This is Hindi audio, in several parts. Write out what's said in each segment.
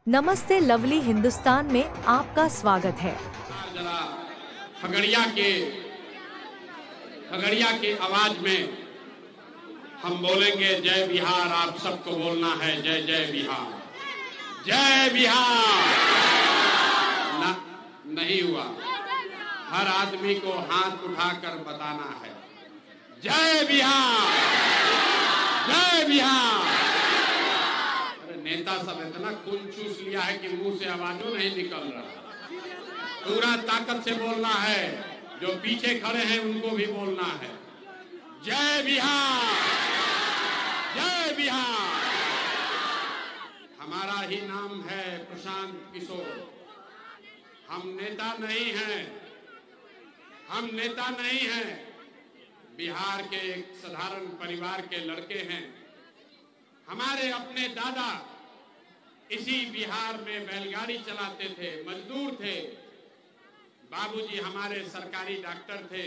नमस्ते लवली हिंदुस्तान में आपका स्वागत है। जरा खगड़िया के आवाज में हम बोलेंगे जय बिहार। आप सबको बोलना है जय जय बिहार, जय बिहार। नहीं हुआ, हर आदमी को हाथ उठाकर बताना है जय बिहार, जय बिहार। नेता सब इतना खून चूस लिया है कि मुंह से आवाजों नहीं निकल रहा। पूरा ताकत से बोलना है, जो पीछे खड़े हैं उनको भी बोलना है जय बिहार, जय बिहार। हमारा ही नाम है प्रशांत किशोर। हम नेता नहीं हैं, हम नेता नहीं हैं। बिहार के एक साधारण परिवार के लड़के हैं। हमारे अपने दादा इसी बिहार में बैलगाड़ी चलाते थे, मजदूर थे। बाबूजी हमारे सरकारी डॉक्टर थे।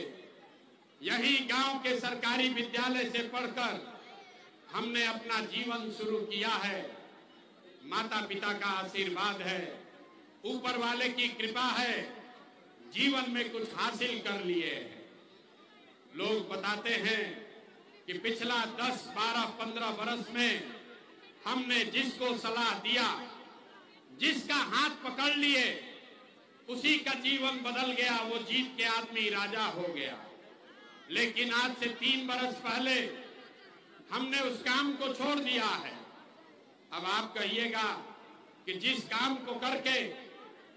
यही गांव के सरकारी विद्यालय से पढ़कर हमने अपना जीवन शुरू किया है। माता पिता का आशीर्वाद है, ऊपर वाले की कृपा है, जीवन में कुछ हासिल कर लिए हैं। लोग बताते हैं कि पिछला 10, 12, 15 वर्ष में हमने जिसको सलाह दिया, जिसका हाथ पकड़ लिए, उसी का जीवन बदल गया। वो जीत के आदमी राजा हो गया। लेकिन आज से 3 वर्ष पहले हमने उस काम को छोड़ दिया है। अब आप कहिएगा कि जिस काम को करके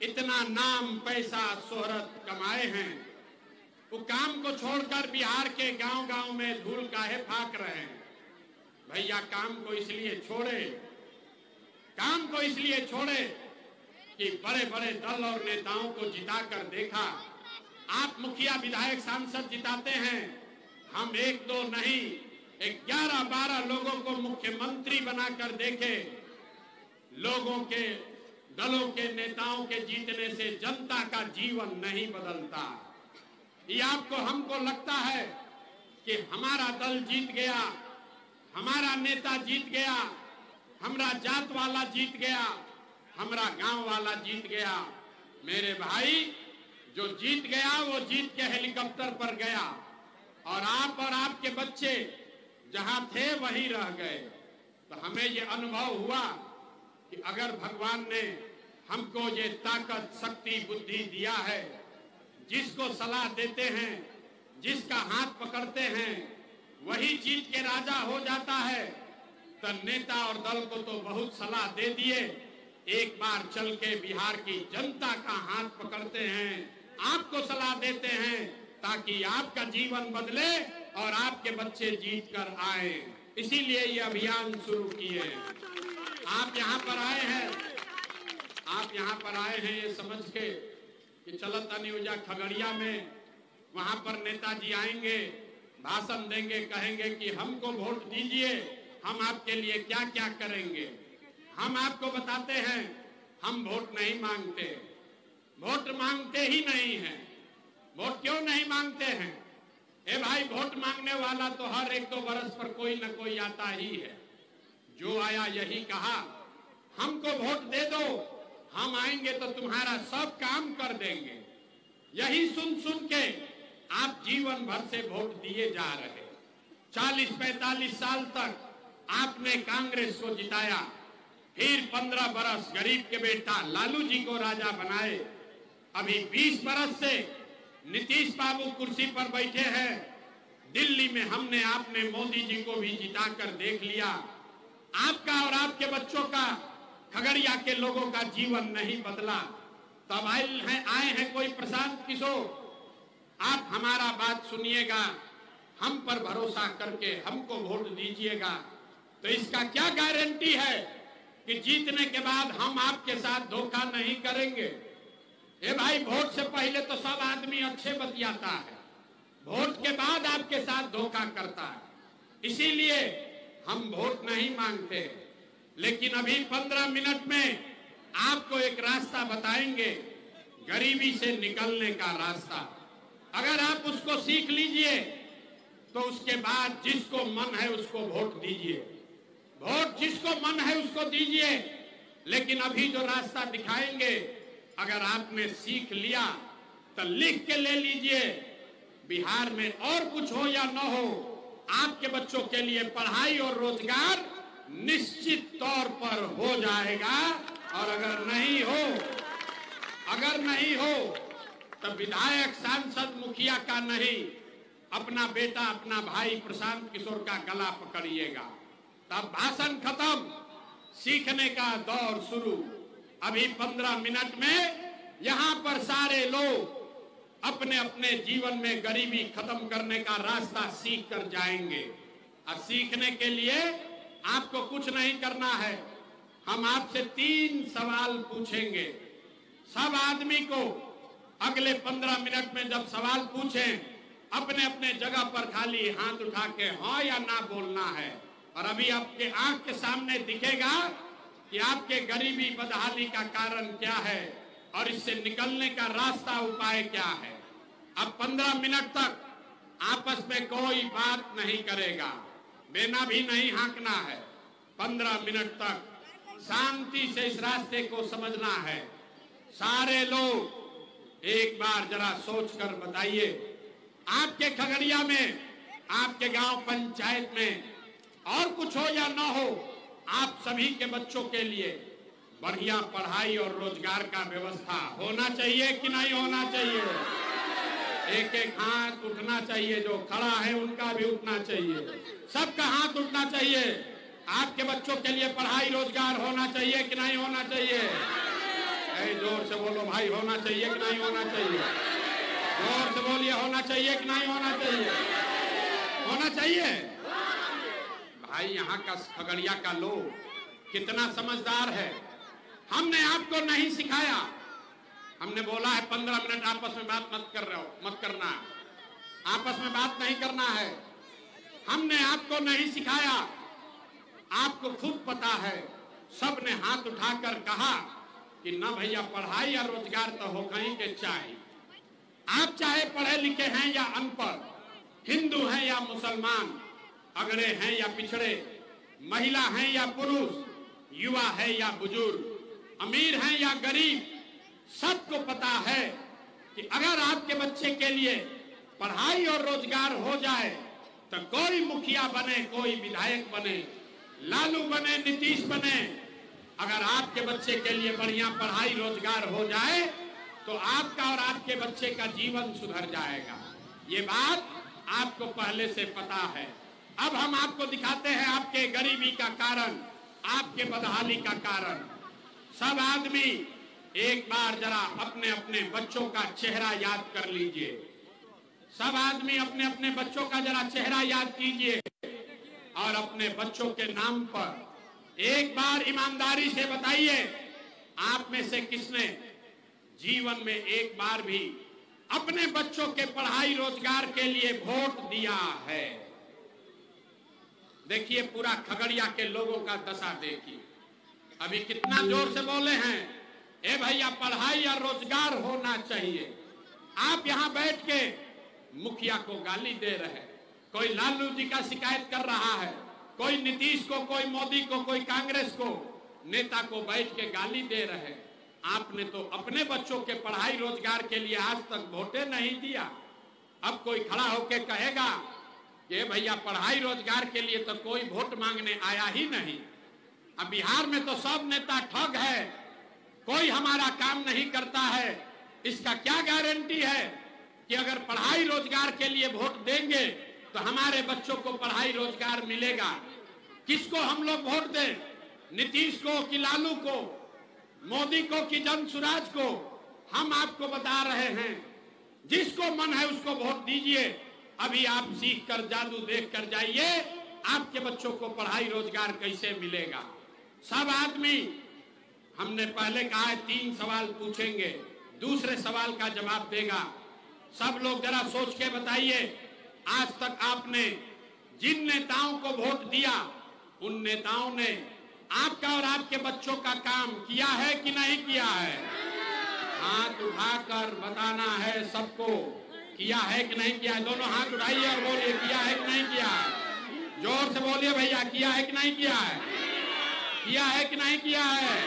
इतना नाम, पैसा, शोहरत कमाए हैं, वो काम को छोड़कर बिहार के गांव-गांव में धूल काहे फाक रहे हैं? भैया काम को इसलिए छोड़े, काम को इसलिए छोड़े कि बड़े बड़े दल और नेताओं को जिताकर देखा। आप मुखिया, विधायक, सांसद जिताते हैं, हम 1-2 नहीं 11-12 लोगों को मुख्यमंत्री बनाकर देखे। लोगों के, दलों के नेताओं के जीतने से जनता का जीवन नहीं बदलता। ये आपको, हमको लगता है कि हमारा दल जीत गया, हमारा नेता जीत गया, हमारा जात वाला जीत गया, हमारा गांव वाला जीत गया। मेरे भाई, जो जीत गया वो जीत के हेलीकॉप्टर पर गया, और आप और आपके बच्चे जहां थे वहीं रह गए। तो हमें ये अनुभव हुआ कि अगर भगवान ने हमको ये ताकत, शक्ति, बुद्धि दिया है, जिसको सलाह देते हैं, जिसका हाथ पकड़ते हैं, वही जीत के राजा हो जाता है। तो नेता और दल को तो बहुत सलाह दे दिए, एक बार चल के बिहार की जनता का हाथ पकड़ते हैं, आपको सलाह देते हैं ताकि आपका जीवन बदले और आपके बच्चे जीत कर आए। इसीलिए ये अभियान शुरू किए। आप यहाँ पर आए हैं, आप यहाँ पर आए हैं ये समझ के कि चलता न्यूजा खगड़िया में, वहां पर नेताजी आएंगे, भाषण देंगे, कहेंगे कि हमको वोट दीजिए, हम आपके लिए क्या क्या करेंगे। हम आपको बताते हैं, हम वोट नहीं मांगते, वोट मांगते ही नहीं हैं। वोट क्यों नहीं मांगते हैं? ए भाई, वोट मांगने वाला तो हर 1-2 वर्ष पर कोई न कोई आता ही है। जो आया यही कहा, हमको वोट दे दो, हम आएंगे तो तुम्हारा सब काम कर देंगे। यही सुन सुन के आप जीवन भर से वोट दिए जा रहे। 40-45 साल तक आपने कांग्रेस को जिताया, फिर 15 बरस गरीब के बेटा लालू जी को राजा बनाए। अभी 20 बरस से नीतीश बाबू कुर्सी पर बैठे हैं। दिल्ली में हमने, आपने मोदी जी को भी जिताकर देख लिया। आपका और आपके बच्चों का, खगड़िया के लोगों का जीवन नहीं बदला। तब आए हैं कोई प्रशांत किशोर। आप हमारा बात सुनिएगा, हम पर भरोसा करके हमको वोट दीजिएगा। तो इसका क्या गारंटी है कि जीतने के बाद हम आपके साथ धोखा नहीं करेंगे? ए भाई, वोट से पहले तो सब आदमी अच्छे बतियाता है, वोट के बाद आपके साथ धोखा करता है। इसीलिए हम वोट नहीं मांगते। लेकिन अभी 15 मिनट में आपको एक रास्ता बताएंगे, गरीबी से निकलने का रास्ता। अगर आप उसको सीख लीजिए तो उसके बाद जिसको मन है उसको वोट दीजिए। वोट जिसको मन है उसको दीजिए। लेकिन अभी जो रास्ता दिखाएंगे, अगर आपने सीख लिया तो लिख के ले लीजिए। बिहार में और कुछ हो या न हो, आपके बच्चों के लिए पढ़ाई और रोजगार निश्चित तौर पर हो जाएगा। और अगर नहीं हो तो विधायक, सांसद, मुखिया का नहीं, अपना बेटा, अपना भाई प्रशांत किशोर का गला पकड़िएगा। तब भाषण खत्म, सीखने का दौर शुरू। अभी 15 मिनट में यहां पर सारे लोग अपने अपने जीवन में गरीबी खत्म करने का रास्ता सीख कर जाएंगे। और सीखने के लिए आपको कुछ नहीं करना है। हम आपसे 3 सवाल पूछेंगे। सब आदमी को अगले 15 मिनट में जब सवाल पूछें, अपने अपने जगह पर खाली हाथ उठा के हाँ या ना बोलना है। और अभी आपके आंख के सामने दिखेगा कि आपके गरीबी बदहाली का कारण क्या है और इससे निकलने का रास्ता, उपाय क्या है। अब 15 मिनट तक आपस में कोई बात नहीं करेगा, बेना भी नहीं हाँकना है। 15 मिनट तक शांति से इस रास्ते को समझना है। सारे लोग एक बार जरा सोच कर बताइए, आपके खगड़िया में, आपके गांव पंचायत में और कुछ हो या ना हो, आप सभी के बच्चों के लिए बढ़िया पढ़ाई और रोजगार का व्यवस्था होना चाहिए कि नहीं होना चाहिए? एक एक हाथ उठना चाहिए, जो खड़ा है उनका भी उठना चाहिए, सबका हाथ उठना चाहिए। आपके बच्चों के लिए पढ़ाई रोजगार होना चाहिए कि नहीं होना चाहिए? जोर से बोलो भाई, होना चाहिए कि नहीं होना चाहिए? जोर से बोलिए, होना चाहिए कि नहीं होना चाहिए? होना चाहिए। भाई यहाँ का खगड़िया का लोग कितना समझदार है। हमने आपको नहीं सिखाया, हमने बोला है 15 मिनट आपस में बात मत करना, आपस में बात नहीं करना है। हमने आपको नहीं सिखाया, आपको खुद पता है। सबने हाथ उठाकर कहा कि ना भैया, पढ़ाई या रोजगार तो हो कहीं के चाहिए। आप चाहे पढ़े लिखे हैं या अनपढ़, हिंदू हैं या मुसलमान, अगड़े हैं या पिछड़े, महिला हैं या पुरुष, युवा है या बुजुर्ग, अमीर हैं या गरीब, सबको पता है कि अगर आपके बच्चे के लिए पढ़ाई और रोजगार हो जाए तो कोई मुखिया बने, कोई विधायक बने, लालू बने, नीतीश बने, अगर आपके बच्चे के लिए बढ़िया पढ़ाई रोजगार हो जाए तो आपका और आपके बच्चे का जीवन सुधर जाएगा। ये बात आपको पहले से पता है। अब हम आपको दिखाते हैं आपके गरीबी का कारण, आपके बदहाली का कारण। सब आदमी एक बार जरा अपने अपने बच्चों का चेहरा याद कर लीजिए। सब आदमी अपने अपने बच्चों का जरा चेहरा याद कीजिए और अपने बच्चों के नाम पर एक बार ईमानदारी से बताइए, आप में से किसने जीवन में एक बार भी अपने बच्चों के पढ़ाई रोजगार के लिए वोट दिया है? देखिए पूरा खगड़िया के लोगों का दशा देखिए, अभी कितना जोर से बोले हैं, ए भैया पढ़ाई या रोजगार होना चाहिए। आप यहाँ बैठ के मुखिया को गाली दे रहे हैं, कोई लालू जी का शिकायत कर रहा है, कोई नीतीश को, कोई मोदी को, कोई कांग्रेस को, नेता को बैठ के गाली दे रहे हैं। आपने तो अपने बच्चों के पढ़ाई रोजगार के लिए आज तक वोटे नहीं दिया। अब कोई खड़ा होके कहेगा कि भैया पढ़ाई रोजगार के लिए तो कोई वोट मांगने आया ही नहीं। अब बिहार में तो सब नेता ठग है, कोई हमारा काम नहीं करता है। इसका क्या गारंटी है कि अगर पढ़ाई रोजगार के लिए वोट देंगे तो हमारे बच्चों को पढ़ाई रोजगार मिलेगा? किसको हम लोग वोट दें? नीतीश को कि लालू को, मोदी को कि जन सुराज को? हम आपको बता रहे हैं, जिसको मन है उसको वोट दीजिए। अभी आप सीख कर, जादू देख कर जाइए, आपके बच्चों को पढ़ाई रोजगार कैसे मिलेगा। सब आदमी, हमने पहले कहा है 3 सवाल पूछेंगे, दूसरे सवाल का जवाब देगा। सब लोग जरा सोच के बताइए, आज तक आपने जिन नेताओं को वोट दिया, उन नेताओं ने आपका और आपके बच्चों का काम किया है कि नहीं किया है? हाथ उठाकर बताना है सबको, किया है कि नहीं किया है। दोनों हाथ उठाइए और बोलिए, किया है कि नहीं किया है। जोर से बोलिए भैया, किया है कि नहीं किया है? किया है कि नहीं किया है?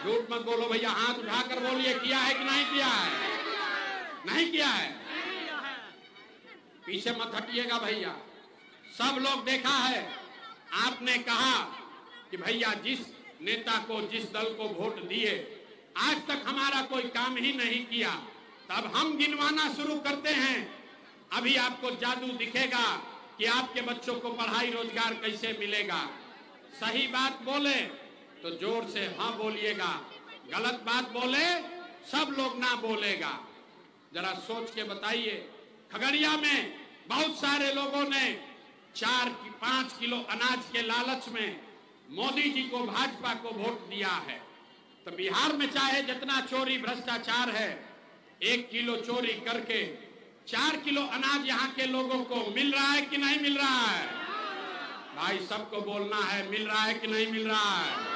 झूठ मत बोलो भैया, हाथ उठाकर बोलिए, किया है कि नहीं किया है? नहीं किया है। पीछे मत हटिएगा भैया, सब लोग देखा है। आपने कहा कि भैया जिस नेता को, जिस दल को वोट दिए, आज तक हमारा कोई काम ही नहीं किया, तब हम गिनवाना शुरू करते हैं। अभी आपको जादू दिखेगा कि आपके बच्चों को पढ़ाई रोजगार कैसे मिलेगा। सही बात बोले तो जोर से हाँ बोलिएगा, गलत बात बोले सब लोग ना बोलेगा। जरा सोच के बताइए, खगड़िया में बहुत सारे लोगों ने 4-5 किलो अनाज के लालच में मोदी जी को, भाजपा को वोट दिया है। तो बिहार में चाहे जितना चोरी भ्रष्टाचार है, 1 किलो चोरी करके 4 किलो अनाज यहाँ के लोगों को मिल रहा है कि नहीं मिल रहा है? भाई सबको बोलना है, मिल रहा है कि नहीं मिल रहा है?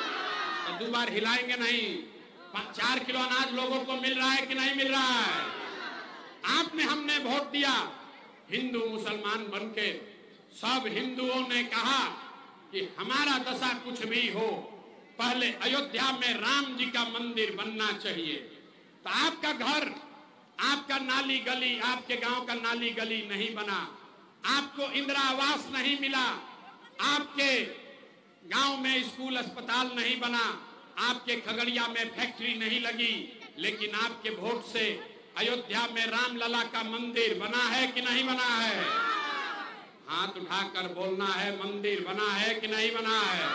तो 2 बार हिलाएंगे नहीं। 4 किलो अनाज लोगों को मिल रहा है कि नहीं मिल रहा है? आपने, हमने वोट दिया, हिंदू मुसलमान बनके सब हिंदुओं ने कहा कि हमारा दशा कुछ भी हो, पहले अयोध्या में राम जी का मंदिर बनना चाहिए। तो आपका घर, आपका नाली गली, आपके गांव का नाली गली नहीं बना, आपको इंदिरा आवास नहीं मिला, आपके गांव में स्कूल अस्पताल नहीं बना, आपके खगड़िया में फैक्ट्री नहीं लगी, लेकिन आपके वोट से अयोध्या में रामलला का मंदिर बना है कि नहीं बना है? हाथ उठाकर बोलना है, मंदिर बना है कि नहीं बना है?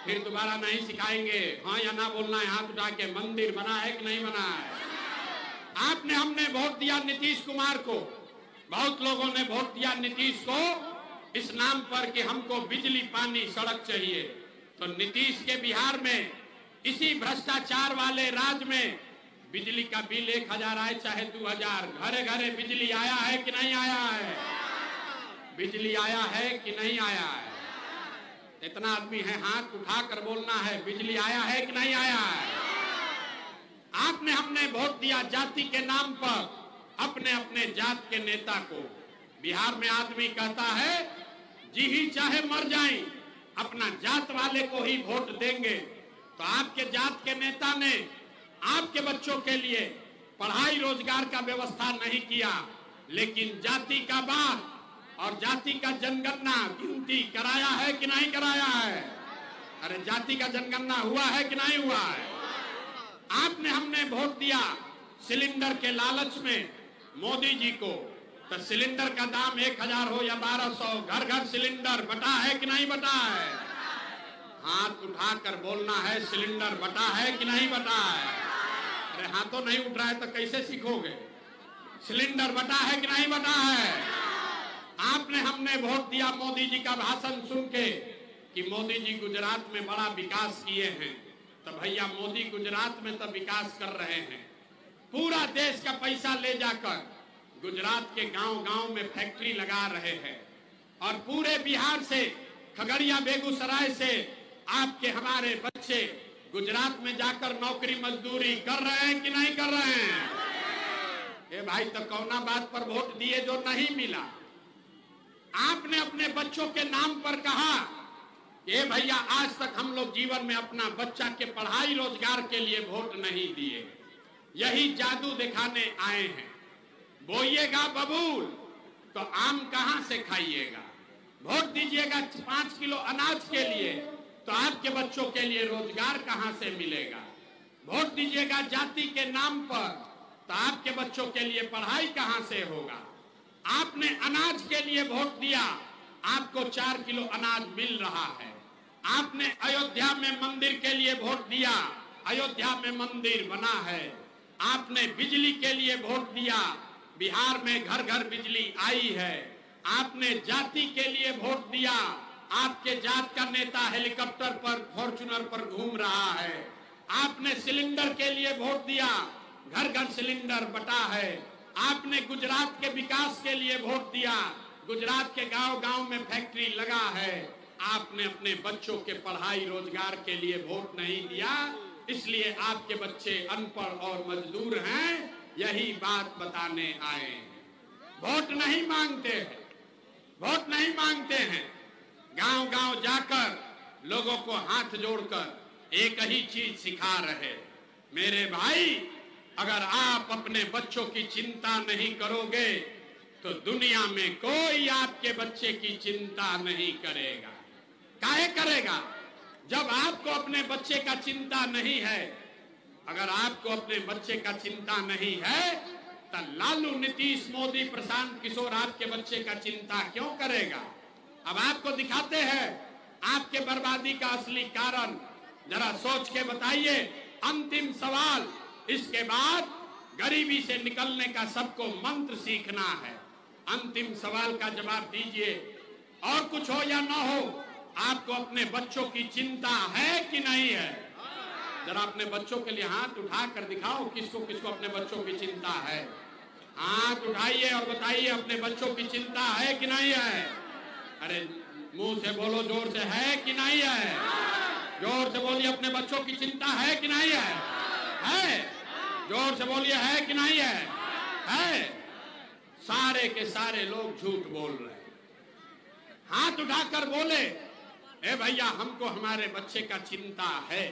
फिर दोबारा नहीं सिखाएंगे, हाँ या ना बोलना है, हाथ उठा के, मंदिर बना है कि नहीं बना है? आपने, हमने वोट दिया नीतीश कुमार को, बहुत लोगों ने वोट दिया नीतीश को इस नाम पर कि हमको बिजली, पानी, सड़क चाहिए। तो नीतीश के बिहार में, इसी भ्रष्टाचार वाले राज्य में बिजली का बिल 1000 आए चाहे 2000, घरे घरे बिजली आया है कि नहीं आया है? बिजली आया है कि नहीं आया है? इतना आदमी है, हाथ उठाकर बोलना है, बिजली आया है कि नहीं आया है? आपने, हमने वोट दिया जाति के नाम पर अपने अपने जात के नेता को। बिहार में आदमी कहता है जी ही चाहे मर जाएं, अपना जात वाले को ही वोट देंगे। तो आपके जात के नेता ने आपके बच्चों के लिए पढ़ाई रोजगार का व्यवस्था नहीं किया, लेकिन जाति का बात और जाति का जनगणना, गिनती कराया है कि नहीं कराया है? अरे जाति का जनगणना हुआ है कि नहीं हुआ है? आपने, हमने वोट दिया सिलेंडर के लालच में मोदी जी को। तो सिलेंडर का दाम 1000 हो या 1200, घर घर सिलेंडर बटा है कि नहीं बटा है? हाथ उठाकर बोलना है, सिलेंडर बटा है कि नहीं बटा है? अरे हाथों नहीं उठ रहा है तो कैसे सीखोगे? सिलेंडर बटा है कि नहीं बटा है? आपने, हमने वोट दिया मोदी जी का भाषण सुन के कि मोदी जी गुजरात में बड़ा विकास किए हैं। तो भैया मोदी गुजरात में तो विकास कर रहे हैं, पूरा देश का पैसा ले जाकर गुजरात के गांव गांव में फैक्ट्री लगा रहे हैं, और पूरे बिहार से, खगड़िया, बेगूसराय से आपके, हमारे बच्चे गुजरात में जाकर नौकरी मजदूरी कर रहे हैं कि नहीं कर रहे हैं? ए भाई, तो कौना बात पर वोट दिए जो नहीं मिला? आपने अपने बच्चों के नाम पर कहा ये भैया, आज तक हम लोग जीवन में अपना बच्चा के पढ़ाई रोजगार के लिए वोट नहीं दिए, यही जादू दिखाने आए हैं। बोइएगा बबूल तो आम कहां से खाइएगा? वोट दीजिएगा 5 किलो अनाज के लिए तो आपके बच्चों के लिए रोजगार कहां से मिलेगा? वोट दीजिएगा जाति के नाम पर तो आपके बच्चों के लिए पढ़ाई कहां से होगा? आपने अनाज के लिए वोट दिया, आपको 4 किलो अनाज मिल रहा है। आपने अयोध्या में मंदिर के लिए वोट दिया, अयोध्या में मंदिर बना है। आपने बिजली के लिए वोट दिया, बिहार में घर घर बिजली आई है। आपने जाति के लिए वोट दिया, आपके जात का नेता हेलीकॉप्टर पर, फॉर्च्यूनर पर घूम रहा है। आपने सिलेंडर के लिए वोट दिया, घर घर सिलेंडर बटा है। आपने गुजरात के विकास के लिए वोट दिया, गुजरात के गांव गांव में फैक्ट्री लगा है। आपने अपने बच्चों के पढ़ाई रोजगार के लिए वोट नहीं दिया, इसलिए आपके बच्चे अनपढ़ और मजदूर हैं। यही बात बताने आए हैं। वोट नहीं मांगते हैं, वोट नहीं मांगते हैं। गांव गांव जाकर लोगों को हाथ जोड़कर एक ही चीज सिखा रहे। मेरे भाई, अगर आप अपने बच्चों की चिंता नहीं करोगे तो दुनिया में कोई आपके बच्चे की चिंता नहीं करेगा। काहे करेगा? जब आपको अपने बच्चे का चिंता नहीं है, अगर आपको अपने बच्चे का चिंता नहीं है तो लालू, नीतीश, मोदी, प्रशांत किशोर आपके बच्चे का चिंता क्यों करेगा? अब आपको दिखाते हैं आपके बर्बादी का असली कारण। जरा सोच के बताइए। अंतिम सवाल, इसके बाद गरीबी से निकलने का सबको मंत्र सीखना है। अंतिम सवाल का जवाब दीजिए। और कुछ हो या ना हो, आपको अपने बच्चों की चिंता है कि नहीं है? जरा अपने बच्चों के लिए हाथ उठा कर दिखाओ, किसको किसको अपने बच्चों की चिंता है। हाथ उठाइए और बताइए अपने बच्चों की चिंता है कि नहीं है। अरे मुंह से बोलो, जोर से, है कि नहीं है? जोर से बोलिए, अपने बच्चों की चिंता है कि नहीं है? है? जोर से बोलिए, है कि नहीं है? है? सारे के सारे लोग झूठ बोल रहे हैं। हाथ उठाकर बोले, ए भैया, हमको हमारे बच्चे का चिंता है।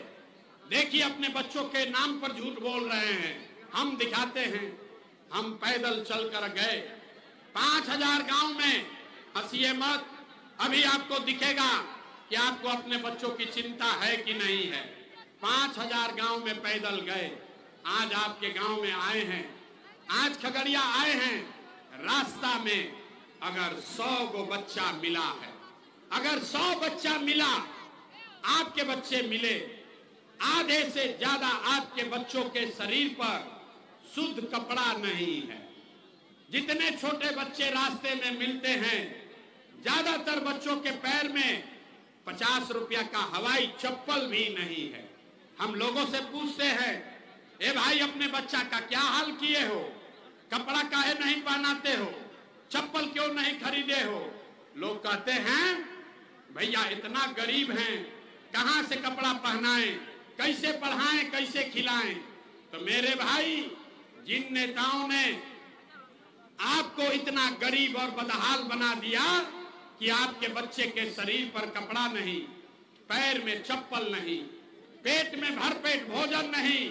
देखिए, अपने बच्चों के नाम पर झूठ बोल रहे हैं। हम दिखाते हैं। हम पैदल चलकर गए 5000 गांव में। हंसिए मत, अभी आपको दिखेगा कि आपको अपने बच्चों की चिंता है कि नहीं है। 5000 गांव में पैदल गए। आज आपके गांव में आए हैं, आज खगड़िया आए हैं। रास्ता में अगर 100 गो बच्चा मिला है, अगर 100 बच्चा मिला, आपके बच्चे मिले, आधे से ज्यादा आपके बच्चों के शरीर पर शुद्ध कपड़ा नहीं है। जितने छोटे बच्चे रास्ते में मिलते हैं, ज्यादातर बच्चों के पैर में 50 रुपया का हवाई चप्पल भी नहीं है। हम लोगों से पूछते हैं, ए भाई, अपने बच्चा का क्या हाल किए हो? कपड़ा काहे नहीं पहनाते हो? चप्पल क्यों नहीं खरीदे हो? लोग कहते हैं, भैया इतना गरीब हैं, कहां से कपड़ा पहनाएं, कैसे पढ़ाएं, कैसे खिलाएं। तो मेरे भाई, जिन नेताओं ने आपको इतना गरीब और बदहाल बना दिया कि आपके बच्चे के शरीर पर कपड़ा नहीं, पैर में चप्पल नहीं, पेट में भरपेट भोजन नहीं,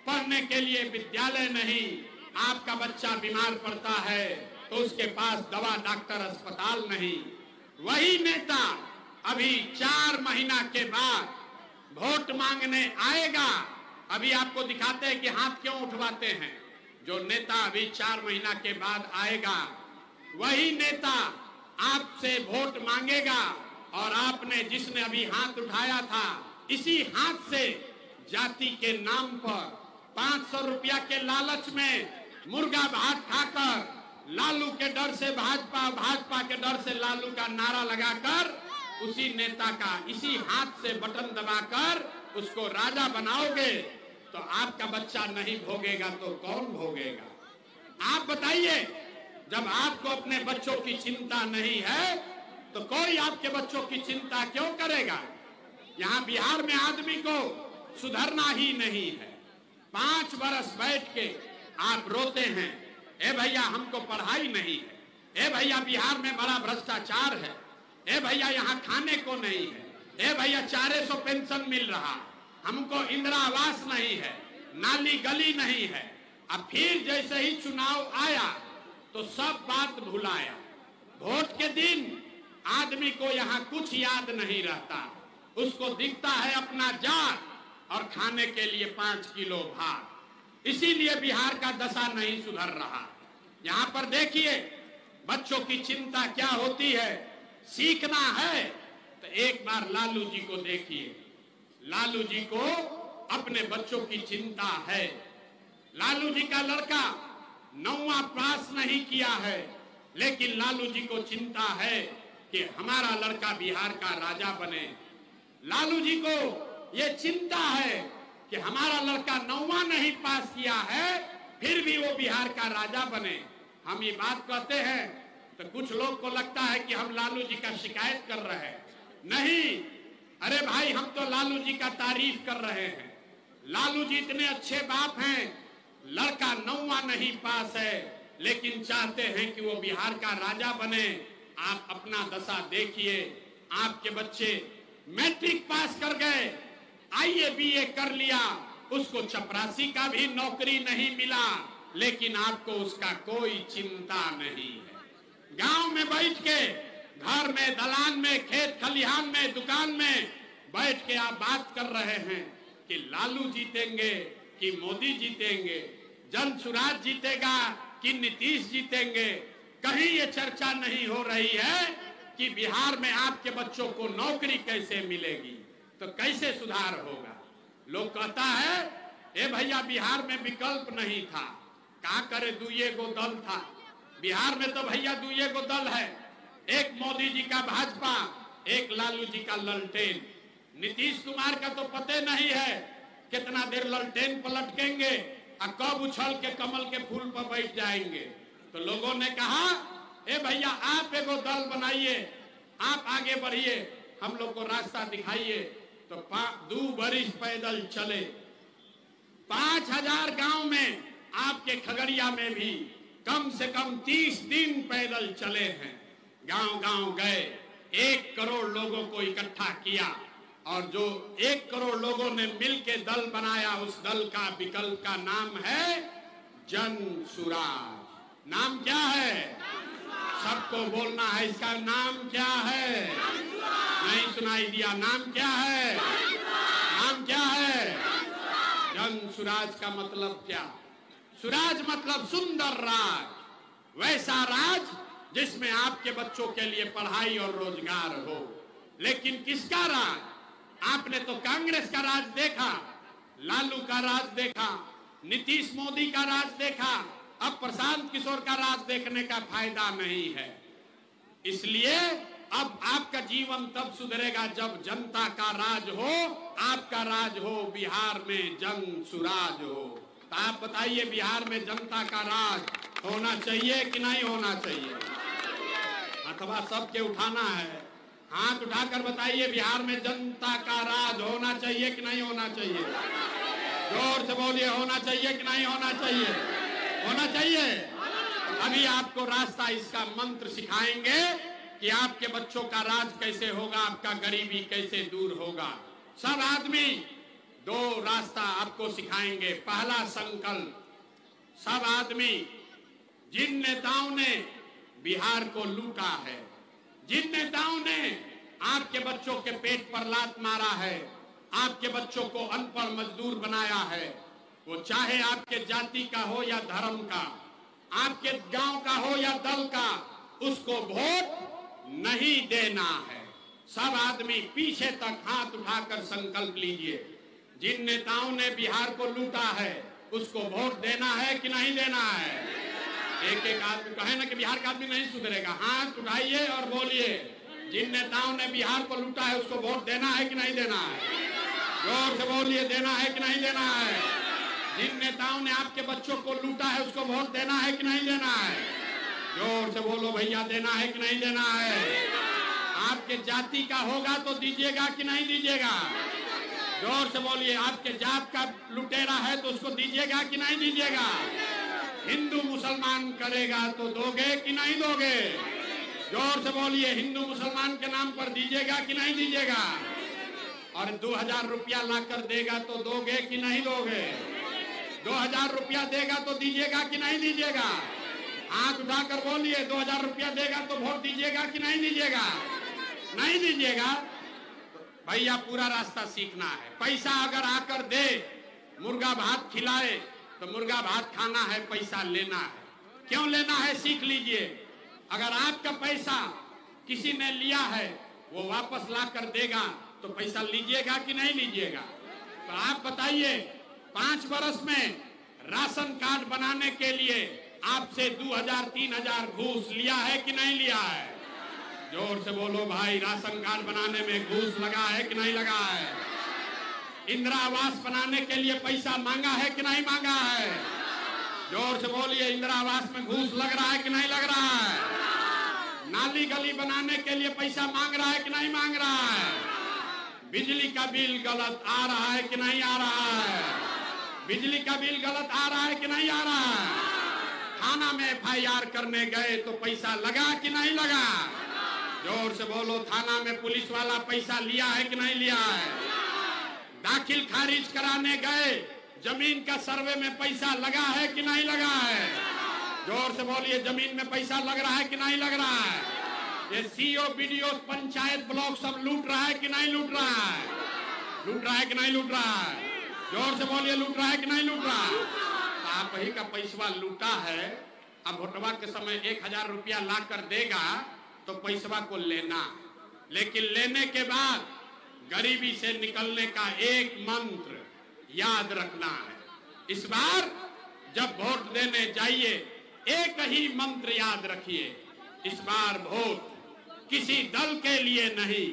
पढ़ने के लिए विद्यालय नहीं, आपका बच्चा बीमार पड़ता है तो उसके पास दवा, डॉक्टर, अस्पताल नहीं, वही नेता अभी 4 महीना के बाद वोट मांगने आएगा। अभी आपको दिखाते हैं कि हाथ क्यों उठवाते हैं। जो नेता अभी 4 महीना के बाद आएगा, वही नेता आपसे वोट मांगेगा और आपने, जिसने अभी हाथ उठाया था, इसी हाथ से जाति के नाम पर 500 रुपया के लालच में मुर्गा भात खाकर, लालू के डर से भाजपा, भाजपा के डर से लालू का नारा लगाकर, उसी नेता का इसी हाथ से बटन दबाकर उसको राजा बनाओगे तो आपका बच्चा नहीं भोगेगा तो कौन भोगेगा? आप बताइए। जब आपको अपने बच्चों की चिंता नहीं है तो कोई आपके बच्चों की चिंता क्यों करेगा? यहाँ बिहार में आदमी को सुधरना ही नहीं है। 5 बरस बैठ के आप रोते हैं, ए भैया हमको पढ़ाई नहीं है, ए भैया बिहार में बड़ा भ्रष्टाचार है, ए भैया यहाँ खाने को नहीं है, ए भैया 400 पेंशन मिल रहा, हमको इंदिरा आवास नहीं है, नाली गली नहीं है। अब फिर जैसे ही चुनाव आया तो सब बात भुलाया। वोट के दिन आदमी को यहाँ कुछ याद नहीं रहता, उसको दिखता है अपना जात और खाने के लिए 5 किलो भात। इसीलिए बिहार का दशा नहीं सुधर रहा। यहाँ पर देखिए बच्चों की चिंता क्या होती है। सीखना है तो एक बार लालू जी को देखिए। लालू जी को अपने बच्चों की चिंता है। लालू जी का लड़का 9वां पास नहीं किया है, लेकिन लालू जी को चिंता है कि हमारा लड़का बिहार का राजा बने। लालू जी को ये चिंता है कि हमारा लड़का 9वां नहीं पास किया है, फिर भी वो बिहार का राजा बने। हम ये बात कहते हैं तो कुछ लोग को लगता है कि हम लालू जी का शिकायत कर रहे हैं। नहीं, अरे भाई, हम तो लालू जी का तारीफ कर रहे हैं। लालू जी इतने अच्छे बाप हैं, लड़का 9वां नहीं पास है, लेकिन चाहते हैं कि वो बिहार का राजा बने। आप अपना दशा देखिए। आपके बच्चे मैट्रिक पास कर गए, आईए बीए कर लिया, उसको चपरासी का भी नौकरी नहीं मिला, लेकिन आपको उसका कोई चिंता नहीं है। गांव में बैठ के, घर में, दलान में, खेत खलिहान में, दुकान में बैठ के आप बात कर रहे हैं कि लालू जीतेंगे कि मोदी जीतेंगे, जनसुराज जीतेगा कि नीतीश जीतेंगे। कहीं ये चर्चा नहीं हो रही है कि बिहार में आपके बच्चों को नौकरी कैसे मिलेगी, तो कैसे सुधार होगा। लोग कहता है ए भैया बिहार में विकल्प नहीं था, क्या करे, दुए गो दल था। बिहार में तो भैया दुए गो दल है, एक मोदी जी का भाजपा, एक लालू जी का ललटेन। नीतीश कुमार का तो पते नहीं है कितना देर ललटेन पलटकेंगे और कब उछल के कमल के फूल पर बैठ जाएंगे। तो लोगों ने कहा ए भैया आप एगो दल बनाइए, आप आगे बढ़िए, हम लोग को रास्ता दिखाइए। तो 2 बरिस पैदल चले, 5000 गांव में, आपके खगड़िया में भी कम से कम 30 दिन पैदल चले हैं। गांव गांव गए, 1 करोड़ लोगों को इकट्ठा किया और जो 1 करोड़ लोगों ने मिलकर दल बनाया, उस दल का विकल्प का नाम है जनसुराज। नाम क्या है? सबको बोलना है, इसका नाम क्या है? नहीं सुनाई दिया, नाम क्या है? नाम क्या है? जनसुराज का मतलब क्या? सुराज मतलब सुंदर राज, वैसा राज जिसमें आपके बच्चों के लिए पढ़ाई और रोजगार हो। लेकिन किसका राज? आपने तो कांग्रेस का राज देखा, लालू का राज देखा, नीतीश मोदी का राज देखा, अब प्रशांत किशोर का राज देखने का फायदा नहीं है। इसलिए अब आपका जीवन तब सुधरेगा जब जनता का राज हो, आपका राज हो, बिहार में जनसुराज हो। तो आप बताइए बिहार में जनता का राज होना चाहिए कि नहीं होना चाहिए? अथवा सबके उठाना है, हाथ उठाकर बताइए बिहार में जनता का राज होना चाहिए कि नहीं होना चाहिए? जोर से बोलिए, होना चाहिए कि नहीं होना चाहिए? होना चाहिए। अभी आपको रास्ता, इसका मंत्र सिखाएंगे कि आपके बच्चों का राज कैसे होगा, आपका गरीबी कैसे दूर होगा। सब आदमी 2 रास्ता आपको सिखाएंगे। पहला संकल्प, सब आदमी, जिन नेताओं ने बिहार को लूटा है, जिन नेताओं ने आपके बच्चों के पेट पर लात मारा है, आपके बच्चों को अनपढ़ मजदूर बनाया है, वो चाहे आपके जाति का हो या धर्म का, आपके गांव का हो या दल का, उसको वोट नहीं देना है। सब आदमी पीछे तक हाथ उठाकर संकल्प लीजिए। जिन नेताओं ने बिहार को लूटा है उसको वोट देना है कि नहीं देना है? एक एक आदमी कहे ना कि बिहार का आदमी नहीं सुधरेगा, हाथ उठाइए और बोलिए, जिन नेताओं ने बिहार को लूटा है उसको वोट देना है कि नहीं देना है? जोर से बोलिए, देना है कि नहीं देना है? जिन नेताओं ने आपके बच्चों को लूटा है उसको वोट देना है कि नहीं देना है? जोर से बोलो भैया, देना है कि नहीं देना है? आपके जाति का होगा तो दीजिएगा कि नहीं दीजिएगा? जोर से बोलिए, आपके जात का लुटेरा है तो उसको दीजिएगा कि नहीं दीजिएगा? हिंदू मुसलमान करेगा तो दोगे कि नहीं दोगे? जोर से बोलिए, हिंदू मुसलमान के नाम पर दीजिएगा कि नहीं दीजिएगा? और 2000 रुपया लाकर देगा तो दोगे कि नहीं दोगे? 2000 रुपया देगा तो दीजिएगा कि नहीं दीजिएगा? हाथ उठाकर बोलिए, 2000 रुपया देगा तो वोट दीजिएगा कि नहीं दीजिएगा? नहीं दीजिएगा? भैया पूरा रास्ता सीखना है। पैसा अगर आकर दे, मुर्गा भात खिलाए तो मुर्गा भात खाना है, पैसा लेना है। क्यों लेना है सीख लीजिए। अगर आपका पैसा किसी ने लिया है वो वापस ला कर देगा तो पैसा लीजिएगा कि नहीं लीजिएगा? तो आप बताइए, 5 वर्ष में राशन कार्ड बनाने के लिए आपसे 2000-3000 घूस लिया है कि नहीं लिया है? जोर से बोलो भाई, राशन कार्ड बनाने में घूस लगा है कि नहीं लगा है? इंदिरा आवास बनाने के लिए पैसा मांगा है कि नहीं मांगा है? जोर से बोलिए, इंदिरा आवास में घूस लग रहा है कि नहीं लग रहा है? नाली गली बनाने के लिए पैसा मांग रहा है कि नहीं मांग रहा है? बिजली का बिल गलत आ रहा है कि नहीं आ रहा है? बिजली का बिल गलत आ रहा है कि नहीं आ रहा है? थाना में FIR करने गए तो पैसा लगा कि नहीं लगा? जोर से बोलो, थाना में पुलिस वाला पैसा लिया है कि नहीं लिया है? दाखिल खारिज कराने गए, जमीन का सर्वे में पैसा लगा है कि नहीं लगा है? जोर से बोलिए, जमीन में पैसा लग रहा है कि नहीं लग रहा है? ये सीओ, बीडीओ, पंचायत, ब्लॉक सब लूट रहा है कि नहीं लूट रहा है? लूट रहा है कि नहीं लूट रहा है? जोर से बोलिए, लूट रहा है कि नहीं लूट रहा है? आप ही का पैसा लूटा है। अब वोटवा के समय 1000 रुपया ला कर देगा तो पैसवा को लेना, लेकिन लेने के बाद गरीबी से निकलने का एक मंत्र याद रखना है। इस बार जब वोट देने जाइए, एक ही मंत्र याद रखिए, इस बार वोट किसी दल के लिए नहीं,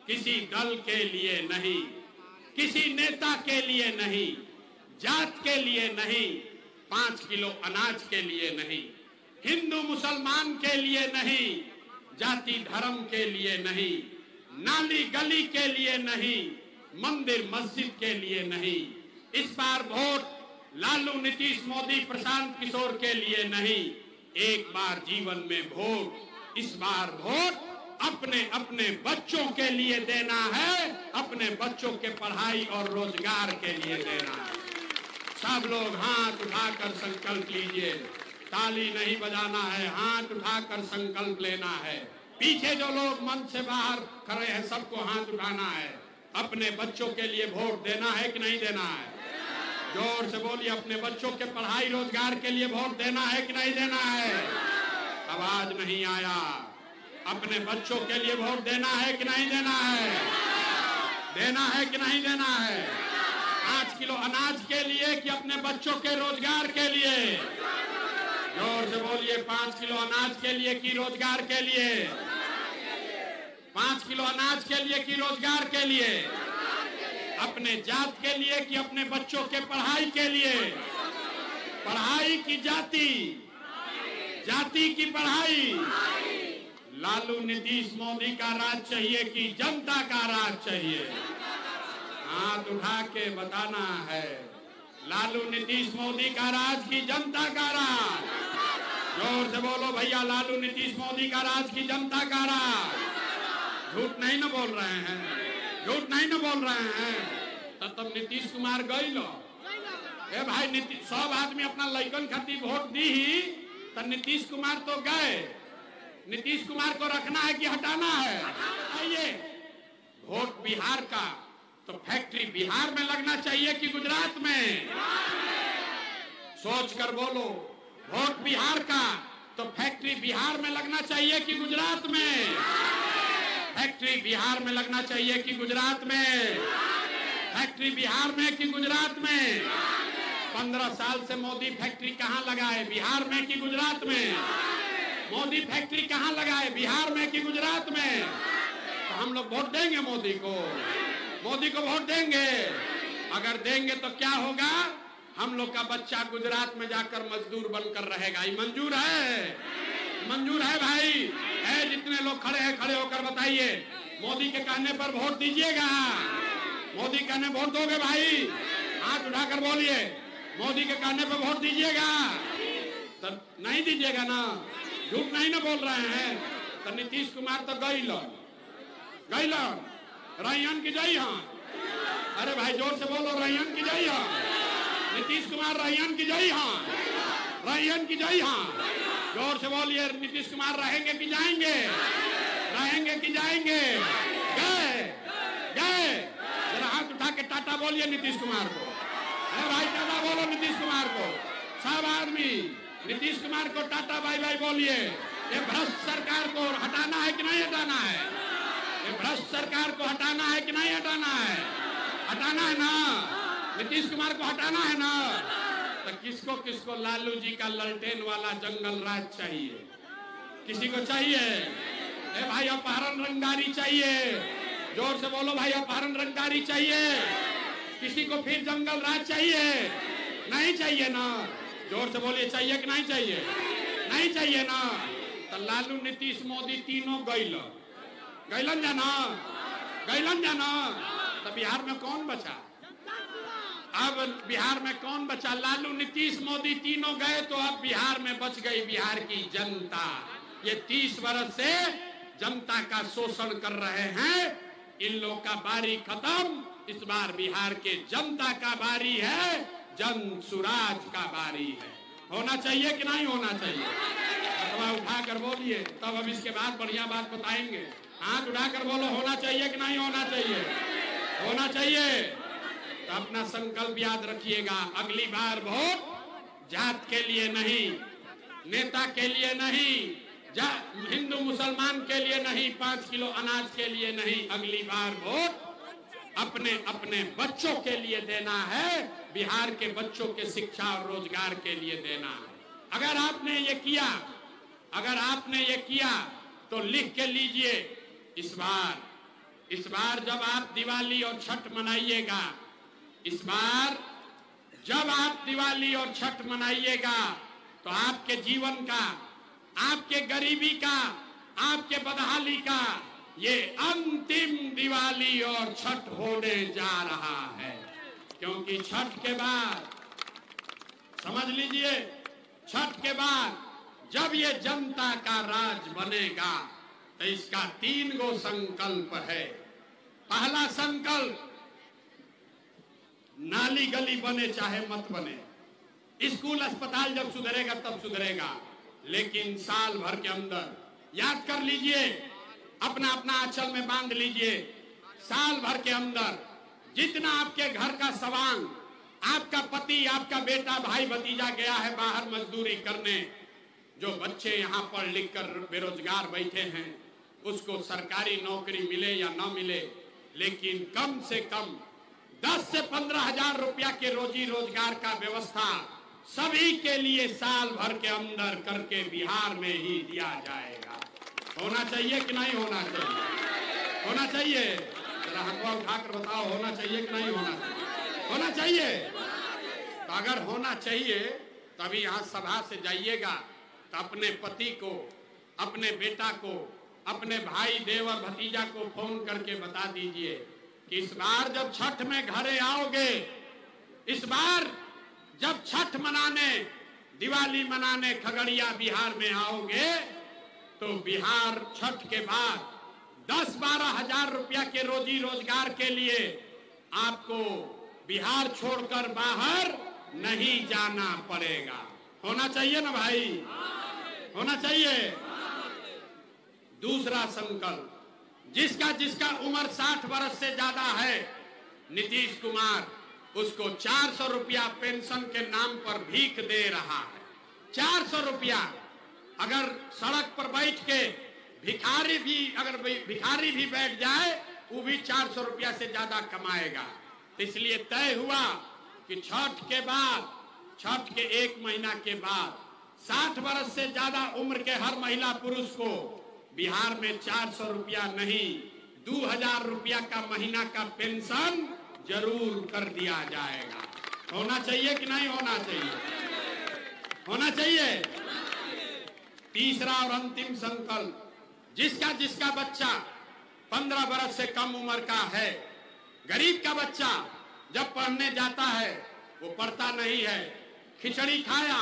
किसी दल के लिए नहीं, किसी नेता के लिए नहीं, जात के लिए नहीं, 5 किलो अनाज के लिए नहीं, हिंदू मुसलमान के लिए नहीं, जाति धर्म के लिए नहीं, नाली गली के लिए नहीं, मंदिर मस्जिद के लिए नहीं। इस बार वोट लालू, नीतीश, मोदी, प्रशांत किशोर के लिए नहीं, एक बार जीवन में वोट, इस बार वोट अपने अपने बच्चों के लिए देना है, अपने बच्चों के पढ़ाई और रोजगार के लिए देना है। सब लोग हाथ उठाकर संकल्प लीजिए, ताली नहीं बजाना है, हाथ उठाकर संकल्प लेना है। पीछे जो लोग मंच से बाहर खड़े हैं, सबको हाथ उठाना है। अपने बच्चों के लिए वोट देना है कि नहीं देना है? जोर से बोलिए, अपने बच्चों के पढ़ाई रोजगार के लिए वोट देना है कि नहीं देना है? आवाज नहीं आया। अपने बच्चों के लिए वोट देना है कि नहीं देना है? देना है कि नहीं देना है? 5 किलो अनाज के लिए कि अपने बच्चों के रोजगार के लिए? जोर से बोलिए, 5 किलो अनाज के लिए कि रोजगार के लिए? 5 किलो अनाज के लिए कि रोजगार के लिए? अपने जात के लिए कि अपने बच्चों के पढ़ाई के लिए? पढ़ाई की जाति, जाति की पढ़ाई। लालू, नीतीश, मोदी का राज चाहिए कि जनता का राज चाहिए? हाथ उठा के बताना है। लालू, नीतीश, मोदी का राज की जनता का राज? जोर से बोलो भैया, लालू, नीतीश, मोदी का राज की जनता का राज? झूठ नहीं न बोल रहे हैं, झूठ नहीं न बोल रहे हैं। तब नीतीश कुमार गई लो, ए भाई, सब आदमी अपना लइकन खातिर वोट दी ही, तो नीतीश कुमार तो गए। नीतीश कुमार को रखना है कि हटाना है? आइए, वोट बिहार का तो फैक्ट्री बिहार में लगना चाहिए कि गुजरात में? सोच कर बोलो। वोट बिहार का तो फैक्ट्री बिहार में लगना चाहिए कि गुजरात में? फैक्ट्री बिहार में लगना चाहिए कि गुजरात में? फैक्ट्री बिहार में कि गुजरात में? 15 साल से मोदी फैक्ट्री कहां लगाए, बिहार में कि गुजरात में? मोदी फैक्ट्री कहां लगाए, बिहार में कि गुजरात में? तो हम लोग वोट देंगे मोदी को, मोदी को वोट देंगे। अगर देंगे तो क्या होगा? हम लोग का बच्चा गुजरात में जाकर मजदूर बनकर रहेगा। ये मंजूर है? मंजूर है भाई? है? जितने लोग खड़े हैं, खड़े होकर बताइए, मोदी के कहने पर वोट दीजिएगा? मोदी कहने वोट दोगे भाई? हाथ उठाकर बोलिए, मोदी के कहने पर वोट दीजिएगा? तो नहीं दीजिएगा ना? झूठ नहीं ना बोल रहे हैं? तो नीतीश कुमार तो गईलन रैयन की जय। हाँ, अरे भाई जोर से बोलो, रैयन की जय। हाँ, नीतीश कुमार रैयन की जय। हाँ, रैयन की जय। हाँ, जोर से बोलिए, नीतीश कुमार रहेंगे कि जाएंगे? रहेंगे कि जाएंगे? गए गए। जरा हाथ उठा के टाटा बोलिए नीतीश कुमार को। अरे भाई टाटा बोलो नीतीश कुमार को। सब आदमी नीतीश कुमार को टाटा बाय बाय बोलिए। ये भ्रष्ट सरकार को हटाना है कि नहीं हटाना है? ये भ्रष्ट सरकार को हटाना है कि नहीं हटाना है? हटाना है ना? नीतीश कुमार को हटाना है ना? तो किसको किसको लालू जी का ललटेन वाला जंगल राज चाहिए? किसी को चाहिए? ए भाई अपहरण रंगदारी चाहिए? जोर से बोलो भाई, अपहरण रंगदारी चाहिए? किसी को फिर जंगल राज चाहिए? नहीं चाहिए ना? जोर से बोलिए, चाहिए कि नहीं चाहिए? नहीं चाहिए ना? तो लालू, नीतीश, मोदी तीनों गैलन जाना। तो बिहार में कौन बचा? अब बिहार में कौन बचा? लालू, नीतीश, मोदी तीनों गए तो अब बिहार में बच गई बिहार की जनता। ये 30 वर्ष से जनता का शोषण कर रहे हैं। इन लोग का बारी खत्म, इस बार बिहार के जनता का बारी है, जन सुराज का बारी है। होना चाहिए कि नहीं होना चाहिए? अथवा उठा कर बोलिए, तब अब इसके बाद बढ़िया बात बताएंगे। हाथ उठा कर बोलो, होना चाहिए कि नहीं होना चाहिए? होना चाहिए। तो अपना संकल्प याद रखिएगा, अगली बार वोट जात के लिए नहीं, नेता के लिए नहीं, हिंदू मुसलमान के लिए नहीं, 5 किलो अनाज के लिए नहीं, अगली बार वोट अपने अपने बच्चों के लिए देना है, बिहार के बच्चों के शिक्षा और रोजगार के लिए देना है। अगर आपने ये किया तो लिख के लीजिए, इस बार जब आप दिवाली और छठ मनाइएगा, इस बार जब आप दिवाली और छठ मनाइएगा तो आपके जीवन का, आपके गरीबी का, आपके बदहाली का ये अंतिम दिवाली और छठ होने जा रहा है। क्योंकि छठ के बाद, समझ लीजिए, छठ के बाद जब ये जनता का राज बनेगा तो इसका 3 गो संकल्प है। पहला संकल्प, नाली गली बने चाहे मत बने, स्कूल अस्पताल जब सुधरेगा तब सुधरेगा, लेकिन साल भर के अंदर, याद कर लीजिए, अपना अपना आंचल में बांध लीजिए, साल भर के अंदर जितना आपके घर का सवांग, आपका पति, आपका बेटा, भाई भतीजा गया है बाहर मजदूरी करने, जो बच्चे यहाँ पढ़ लिख कर बेरोजगार बैठे हैं, उसको सरकारी नौकरी मिले या ना मिले, लेकिन कम से कम 10 से 15 हजार रुपया के रोजी रोजगार का व्यवस्था सभी के लिए साल भर के अंदर करके बिहार में ही दिया जाएगा। होना चाहिए कि नहीं होना चाहिए? होना चाहिए। जरा हाथवा उठाकर बताओ, होना चाहिए कि नहीं होना चाहिए? होना चाहिए। तो अगर होना चाहिए तभी यहाँ सभा से जाइएगा तो अपने पति को, अपने बेटा को, अपने भाई देवर भतीजा को फोन करके बता दीजिए कि इस बार जब छठ में घरे आओगे, इस बार जब छठ मनाने, दिवाली मनाने खगड़िया बिहार में आओगे तो बिहार छठ के बाद 10-12 हजार रुपया के रोजी रोजगार के लिए आपको बिहार छोड़कर बाहर नहीं जाना पड़ेगा। होना चाहिए ना भाई? होना चाहिए। दूसरा संकल्प, जिसका जिसका उम्र 60 वर्ष से ज्यादा है, नीतीश कुमार उसको 400 रुपया पेंशन के नाम पर भीख दे रहा है। 400 रुपया। अगर सड़क पर बैठ के भिखारी भी बैठ जाए, वो भी 400 रुपया से ज्यादा कमाएगा। तो इसलिए तय हुआ कि छठ के बाद, छठ के 1 महीना के बाद 60 वर्ष से ज्यादा उम्र के हर महिला पुरुष को बिहार में 400 रुपया नहीं, 2000 रुपया का महीना का पेंशन जरूर कर दिया जाएगा। होना चाहिए कि नहीं होना चाहिए? होना चाहिए। तीसरा और अंतिम संकल्प, जिसका जिसका बच्चा 15 वर्ष से कम उम्र का है, गरीब का बच्चा जब पढ़ने जाता है वो पढ़ता नहीं है, खिचड़ी खाया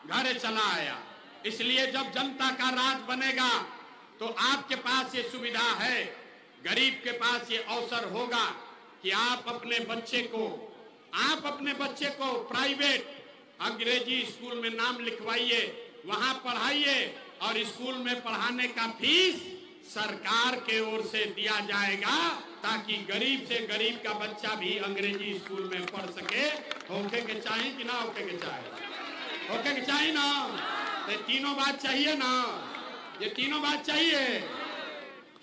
घरे चला आया। इसलिए जब जनता का राज बनेगा तो आपके पास ये सुविधा है, गरीब के पास ये अवसर होगा कि आप अपने बच्चे को प्राइवेट अंग्रेजी स्कूल में नाम लिखवाइए, वहां पढ़ाइए, और स्कूल में पढ़ाने का फीस सरकार के ओर से दिया जाएगा, ताकि गरीब से गरीब का बच्चा भी अंग्रेजी स्कूल में पढ़ सके। होके के चाहिए कि ना होके के चाहिए? होके के चाहिए ना? तो तीनों बात चाहिए ना? ये तीनों बात चाहिए।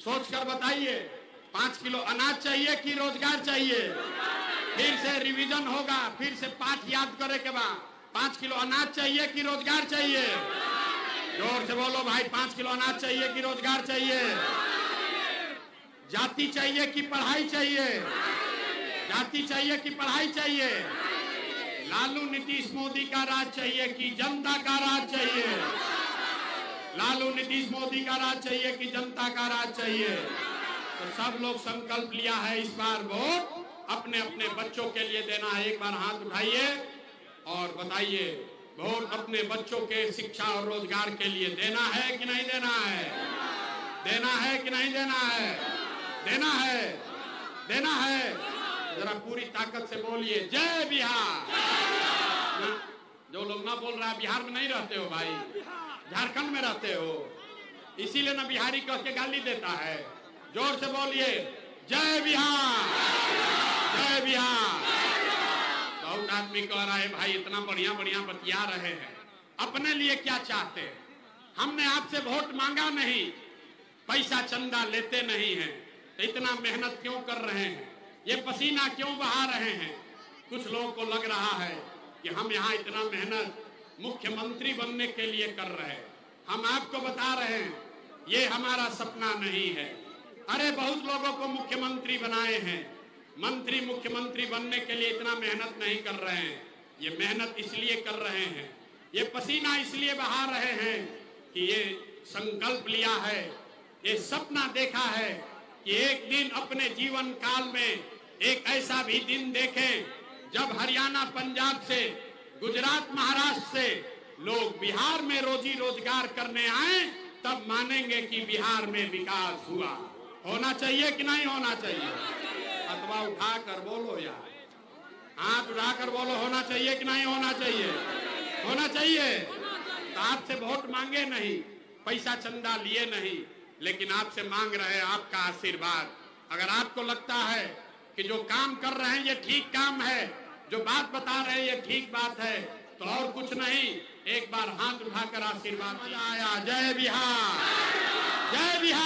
सोच कर बताइए, 5 किलो अनाज चाहिए कि रोजगार चाहिए? फिर से रिवीजन होगा, फिर से पाठ याद करे के बाद 5 किलो अनाज चाहिए कि रोजगार चाहिए? जोर से बोलो भाई, 5 किलो अनाज चाहिए कि रोजगार चाहिए? जाति चाहिए कि पढ़ाई चाहिए? जाति चाहिए कि पढ़ाई चाहिए? लालू नीतीश मोदी का राज चाहिए कि जनता का राज चाहिए? लालू नीतीश मोदी का राज चाहिए कि जनता का राज चाहिए? तो सब लोग संकल्प लिया है, इस बार वोट अपने अपने बच्चों के लिए देना है। एक बार हाथ उठाइए और बताइए, वोट अपने बच्चों के शिक्षा और रोजगार के लिए देना है कि नहीं देना है? देना है कि नहीं देना है? देना है। देना है। जरा पूरी ताकत से बोलिए जय बिहार। जो लोग ना बोल रहा है, बिहार में नहीं रहते हो भाई, झारखंड में रहते हो, इसीलिए ना बिहारी कह के गाली देता है। जोर से बोलिए जय बिहार, जय बिहार। बहुत आदमी कह रहा है भाई इतना बढ़िया बढ़िया बतिया रहे हैं, अपने लिए क्या चाहते हैं? हमने आपसे वोट मांगा नहीं, पैसा चंदा लेते नहीं हैं, तो इतना मेहनत क्यों कर रहे हैं, ये पसीना क्यों बहा रहे हैं? कुछ लोगों को लग रहा है कि हम यहाँ इतना मेहनत मुख्यमंत्री बनने के लिए कर रहे हैं। हम आपको बता रहे हैं ये हमारा सपना नहीं है। अरे बहुत लोगों को मुख्यमंत्री बनाए हैं, मंत्री मुख्यमंत्री बनने के लिए इतना मेहनत नहीं कर रहे हैं। ये मेहनत इसलिए कर रहे हैं, ये पसीना इसलिए बहा रहे हैं कि ये संकल्प लिया है, ये सपना देखा है कि एक दिन अपने जीवन काल में एक ऐसा भी दिन देखें जब हरियाणा पंजाब से, गुजरात महाराष्ट्र से लोग बिहार में रोजी रोजगार करने आए, तब मानेंगे कि बिहार में विकास हुआ। होना चाहिए कि नहीं होना चाहिए? अथवा उठाकर बोलो यार, हाथ उठाकर बोलो, होना चाहिए कि नहीं होना चाहिए? होना चाहिए। तो आपसे वोट मांगे नहीं, पैसा चंदा लिए नहीं, लेकिन आपसे मांग रहे हैं आपका आशीर्वाद। अगर आपको लगता है कि जो काम कर रहे हैं ये ठीक काम है, जो बात बता रहे हैं ये ठीक बात है, तो और कुछ नहीं, एक बार हाथ उठाकर आशीर्वाद आया। जय बिहार, जय बिहार।